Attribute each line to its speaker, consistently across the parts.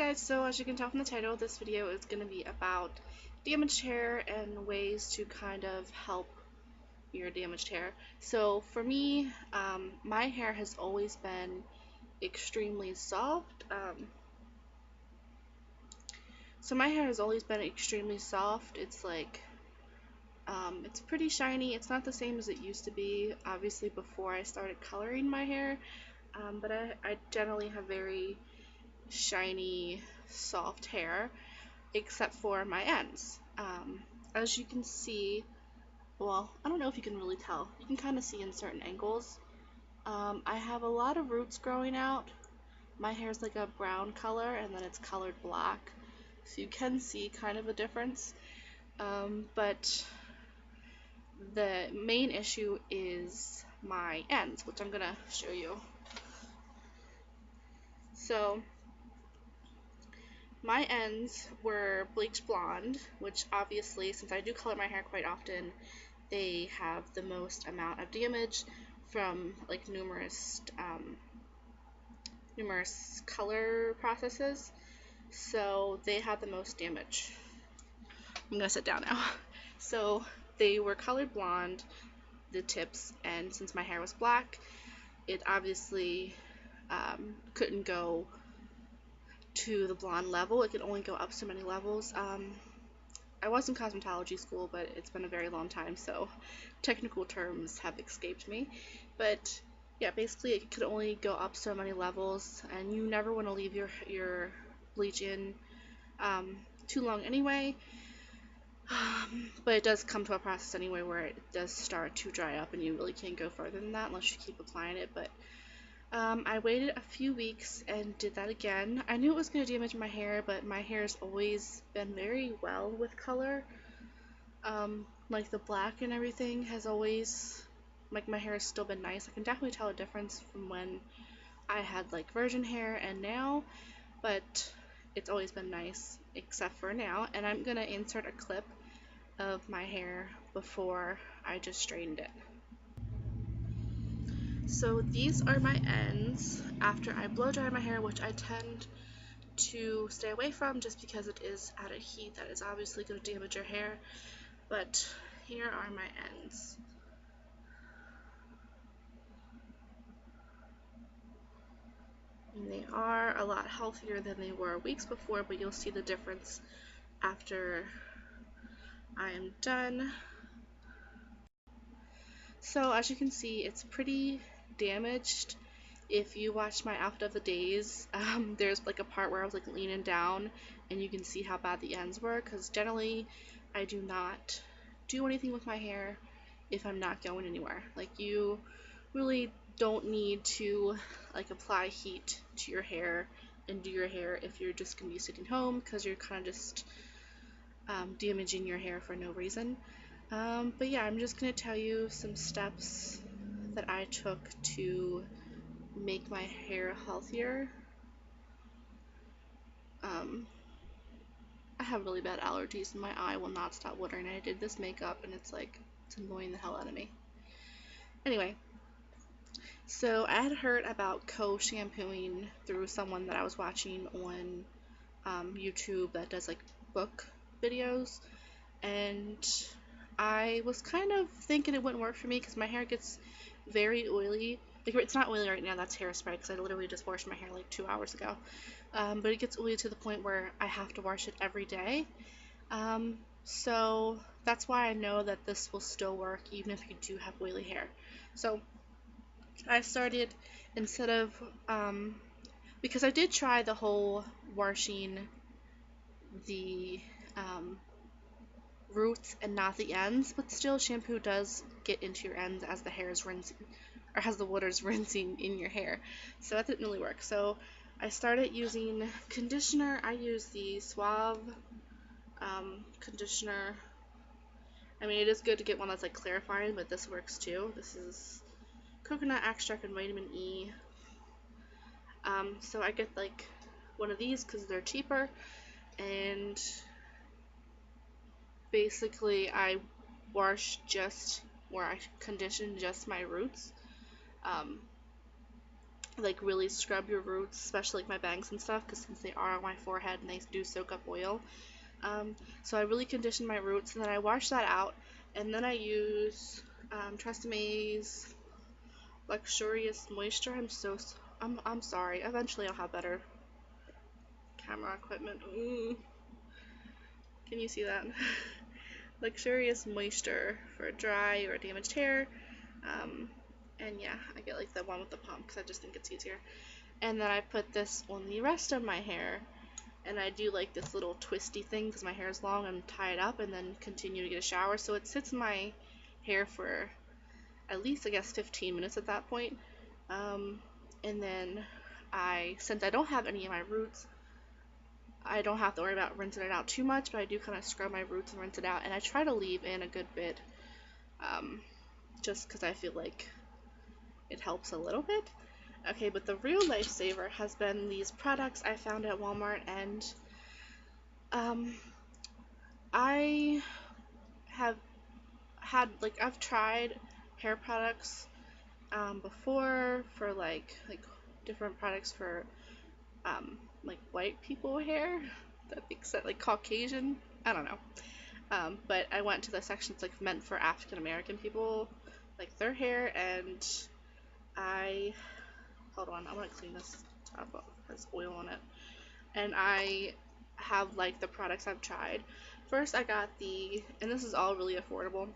Speaker 1: guys, so as you can tell from the title, this video is going to be about damaged hair and ways to kind of help your damaged hair. So for me, my hair has always been extremely soft. It's like, it's pretty shiny. It's not the same as it used to be, obviously, before I started coloring my hair, but I generally have very shiny, soft hair, except for my ends. As you can see, well, I don't know if you can really tell. You can kind of see in certain angles. I have a lot of roots growing out. My hair is like a brown color, and then it's colored black, so you can see kind of a difference. But the main issue is my ends, which I'm gonna show you. So my ends were bleached blonde, which obviously, since I do color my hair quite often, they have the most amount of damage from like numerous color processes. So they had the most damage. I'm gonna sit down now. So they were colored blonde, the tips, and since my hair was black, it obviously couldn't go to the blonde level. It could only go up so many levels. I was in cosmetology school, but it's been a very long time, so technical terms have escaped me. But yeah, basically it could only go up so many levels, and you never want to leave your bleach in too long anyway. But it does come to a process anyway where it does start to dry up, and you really can't go further than that unless you keep applying it. But I waited a few weeks and did that again. I knew it was going to damage my hair, but my hair has always been very well with color. Like the black and everything has always, like, my hair has still been nice. I can definitely tell a difference from when I had like virgin hair and now, but it's always been nice except for now. And I'm going to insert a clip of my hair before I just straightened it. So these are my ends after I blow dry my hair, which I tend to stay away from just because it is at a heat that is obviously going to damage your hair. But here are my ends. And they are a lot healthier than they were weeks before, but you'll see the difference after I am done. So as you can see, it's pretty damaged. If you watch my outfit of the days, there's like a part where I was like leaning down, and you can see how bad the ends were, because generally I do not do anything with my hair if I'm not going anywhere. Like, you really don't need to like apply heat to your hair and do your hair if you're just gonna be sitting home, because you're kind of just damaging your hair for no reason. But yeah, I'm just gonna tell you some steps that I took to make my hair healthier. I have really bad allergies and my eye will not stop watering, and I did this makeup and it's annoying the hell out of me. Anyway, so I had heard about Co-Shampooing through someone that I was watching on YouTube that does like book videos, and I was kind of thinking it wouldn't work for me because my hair gets very oily. Like, it's not oily right now, that's hairspray, because I literally just washed my hair like 2 hours ago. But it gets oily to the point where I have to wash it every day. So that's why I know that this will still work even if you do have oily hair. So I started, instead of, because I did try the whole washing the roots and not the ends, but still shampoo does get into your ends as the hair is rinsing, or as the water's rinsing in your hair. So that didn't really work. So I started using conditioner. I use the Suave conditioner. I mean, it is good to get one that's like clarifying, but this works too. This is coconut extract and vitamin E. So I get like one of these because they're cheaper, and basically I wash just, or I condition just my roots. like really scrub your roots, especially like my bangs and stuff, because since they are on my forehead and they do soak up oil. So I really condition my roots, and then I wash that out, and then I use Treseme's Luxurious Moisture. I'm sorry. Eventually I'll have better camera equipment. Ooh. Can you see that? Luxurious Moisture for dry or damaged hair. And yeah, I get like the one with the pump because I just think it's easier. And then I put this on the rest of my hair, and I do like this little twisty thing because my hair is long, and tie it up and then continue to get a shower. So it sits in my hair for at least, I guess, 15 minutes at that point. And then since I don't have any of my roots, I don't have to worry about rinsing it out too much, but I do kind of scrub my roots and rinse it out, and I try to leave in a good bit, just because I feel like it helps a little bit. Okay, but the real lifesaver has been these products I found at Walmart, and I have had, like, I've tried hair products before for like different products for like white people hair. That makes sense, like Caucasian. I don't know. But I went to the sections like meant for African American people, like their hair, and hold on, I want to clean this top off. It has oil on it. And I have like the products I've tried. First I got and this is all really affordable,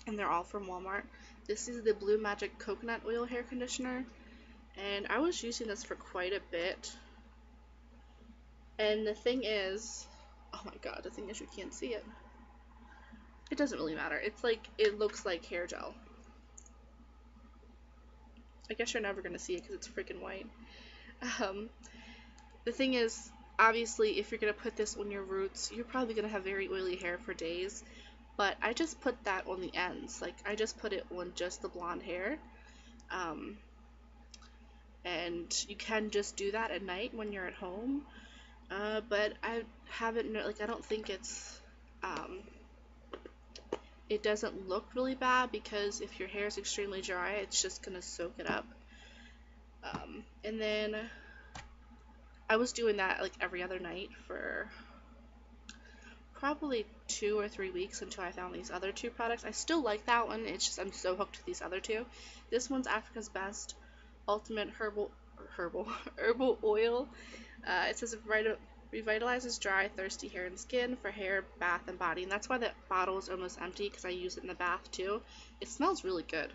Speaker 1: and they're all from Walmart. This is the Blue Magic Coconut Oil Hair Conditioner, and I was using this for quite a bit. And the thing is, oh my god, the thing is you can't see it. It doesn't really matter. It's like, it looks like hair gel. I guess you're never gonna see it because it's freaking white. The thing is, obviously, if you're gonna put this on your roots, you're probably gonna have very oily hair for days. But I just put that on the ends. Like, I just put it on just the blonde hair. And you can just do that at night when you're at home. But I haven't, like, I don't think it doesn't look really bad, because if your hair is extremely dry, it's just gonna soak it up. And then I was doing that like every other night for probably 2 or 3 weeks until I found these other two products. I still like that one, it's just I'm so hooked to these other two. This one's Africa's Best Ultimate Herbal Oil. It says it revitalizes dry, thirsty hair and skin for hair, bath, and body. And that's why the bottle is almost empty, because I use it in the bath too. It smells really good.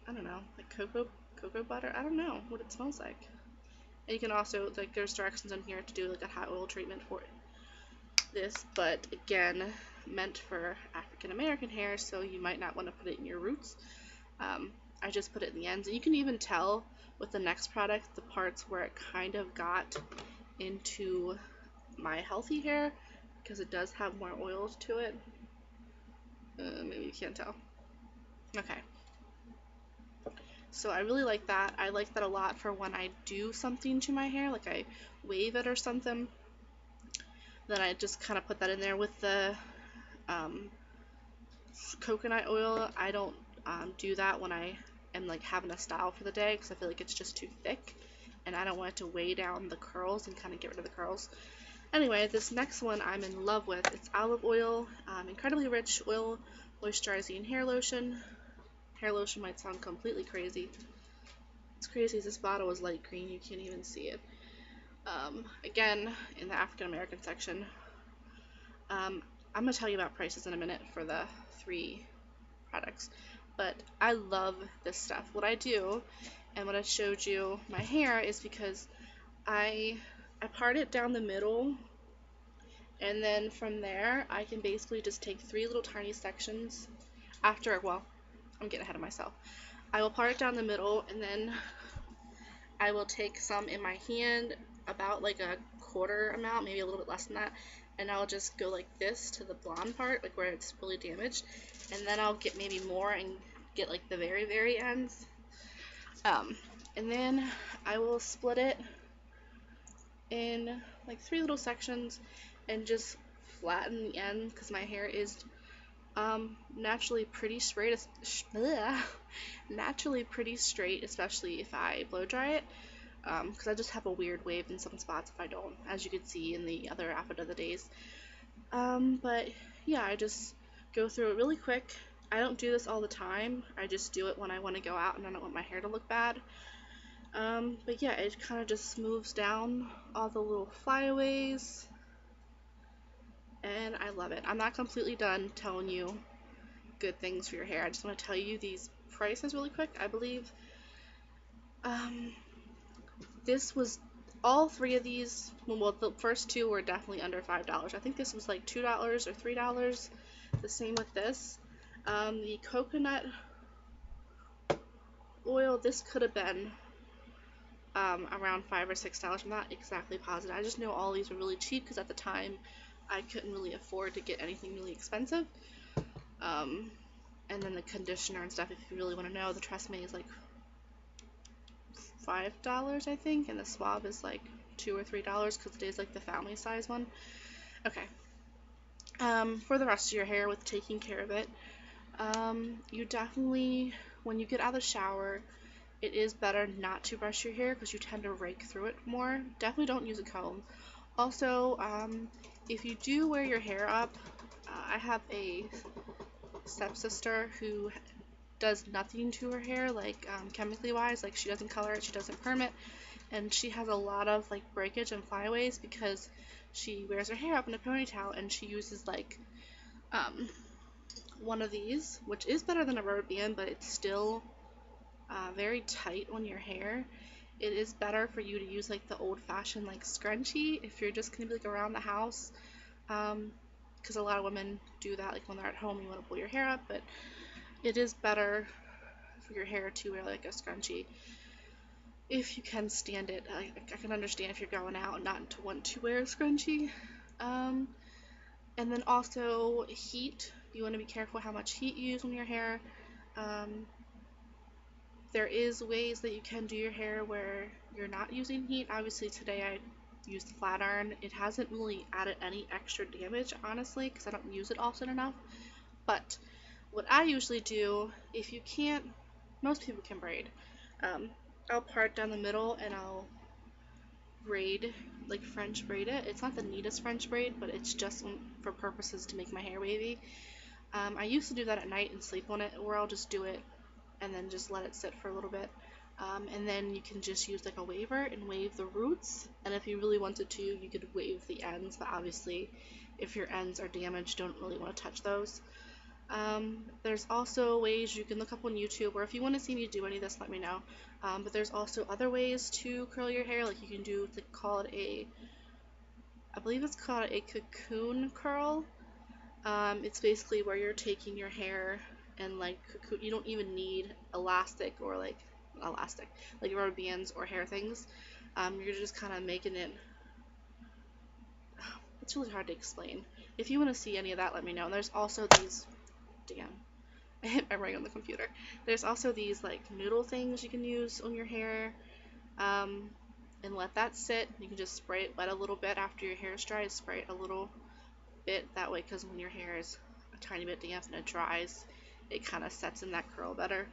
Speaker 1: I don't know, like cocoa butter. I don't know what it smells like. And you can also, like, there's directions on here to do like a hot oil treatment for this, but again, meant for African American hair, so you might not want to put it in your roots. I just put it in the ends, and you can even tell with the next product the parts where it kind of got into my healthy hair, because it does have more oils to it. Maybe you can't tell. Okay. So I really like that. I like that a lot for when I do something to my hair, like I wave it or something. Then I just kind of put that in there with the coconut oil. I don't do that when I am like having a style for the day, because I feel like it's just too thick, and I don't want it to weigh down the curls and kind of get rid of the curls. Anyway, this next one I'm in love with. It's olive oil, incredibly rich oil, moisturizing hair lotion. Hair lotion might sound completely crazy. It's crazy as this bottle is light green, you can't even see it. Again, in the African American section. I'm going to tell you about prices in a minute for the 3 products, but I love this stuff. What I do, and what I showed you my hair, is because I part it down the middle, and then from there I can basically just take 3 little tiny sections after, well, I'm getting ahead of myself. I will part it down the middle, and then I will take some in my hand, about like a quarter amount, maybe a little bit less than that, and I'll just go like this to the blonde part, like where it's really damaged, and then I'll get maybe more and get like the very, very ends. And then I will split it in like 3 little sections and just flatten the end, because my hair is Naturally pretty straight, naturally pretty straight, especially if I blow dry it, because I just have a weird wave in some spots if I don't, as you can see in the other outfit of the days. But yeah, I just go through it really quick. I don't do this all the time. I just do it when I want to go out and I don't want my hair to look bad. But yeah, it kind of just smooths down all the little flyaways, and I love it. I'm not completely done telling you good things for your hair. I just want to tell you these prices really quick. I believe this was all three of these. Well, the first two were definitely under $5. I think this was like $2 or $3. The same with this. The coconut oil, this could have been around $5 or $6. I'm not exactly positive. I just know all these were really cheap because at the time I couldn't really afford to get anything really expensive. And then the conditioner and stuff, if you really want to know, the Tresemme is like $5, I think, and the swab is like $2 or $3 because it is like the family size one. Okay. For the rest of your hair, with taking care of it, you definitely, when you get out of the shower, it is better not to brush your hair because you tend to rake through it more. Definitely don't use a comb. Also, if you do wear your hair up, I have a stepsister who does nothing to her hair, like chemically wise, like she doesn't color it, she doesn't perm it, and she has a lot of like breakage and flyaways because she wears her hair up in a ponytail and she uses like one of these, which is better than a rubber band, but it's still very tight on your hair. It is better for you to use like the old-fashioned like scrunchie if you're just gonna be like around the house, because a lot of women do that, like when they're at home you want to pull your hair up, but it is better for your hair to wear like a scrunchie if you can stand it. I can understand if you're going out and not to want to wear a scrunchie. And then also heat. You want to be careful how much heat you use on your hair. There is ways that you can do your hair where you're not using heat. Obviously today I used the flat iron. It hasn't really added any extra damage, honestly, because I don't use it often enough. But what I usually do, if you can't, most people can braid. I'll part down the middle and I'll braid, like French braid it. It's not the neatest French braid, but it's just for purposes to make my hair wavy. I used to do that at night and sleep on it, or I'll just do it and then just let it sit for a little bit. And then you can just use like a waver and wave the roots, and if you really wanted to, you could wave the ends, but obviously if your ends are damaged, don't really want to touch those. There's also ways you can look up on YouTube, or if you want to see me do any of this, let me know. But there's also other ways to curl your hair, like you can do, I believe it's called a cocoon curl. It's basically where you're taking your hair and like cocoon, you don't even need like rubber bands or hair things. You're just kind of making it, it's really hard to explain. If you want to see any of that, let me know. And there's also these, damn, I hit my ring on the computer. There's also these like noodle things you can use on your hair, and let that sit. You can just spray it wet a little bit after your hair is dry. Spray it a little bit that way, because when your hair is a tiny bit damp and it dries, it kind of sets in that curl better.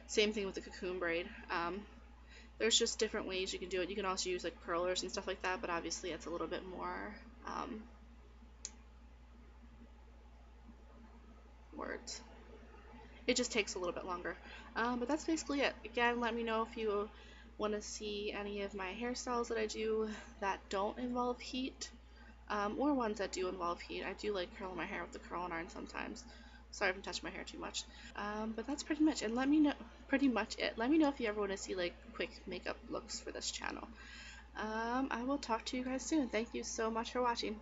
Speaker 1: Same thing with the cocoon braid. There's just different ways you can do it. You can also use like curlers and stuff like that, but obviously it's a little bit more words. It just takes a little bit longer. But that's basically it. Again, let me know if you want to see any of my hairstyles that I do that don't involve heat, or ones that do involve heat. I do like curling my hair with the curling iron sometimes. Sorry if I'm touching my hair too much. But that's pretty much it. Let me know if you ever want to see like quick makeup looks for this channel. I will talk to you guys soon. Thank you so much for watching.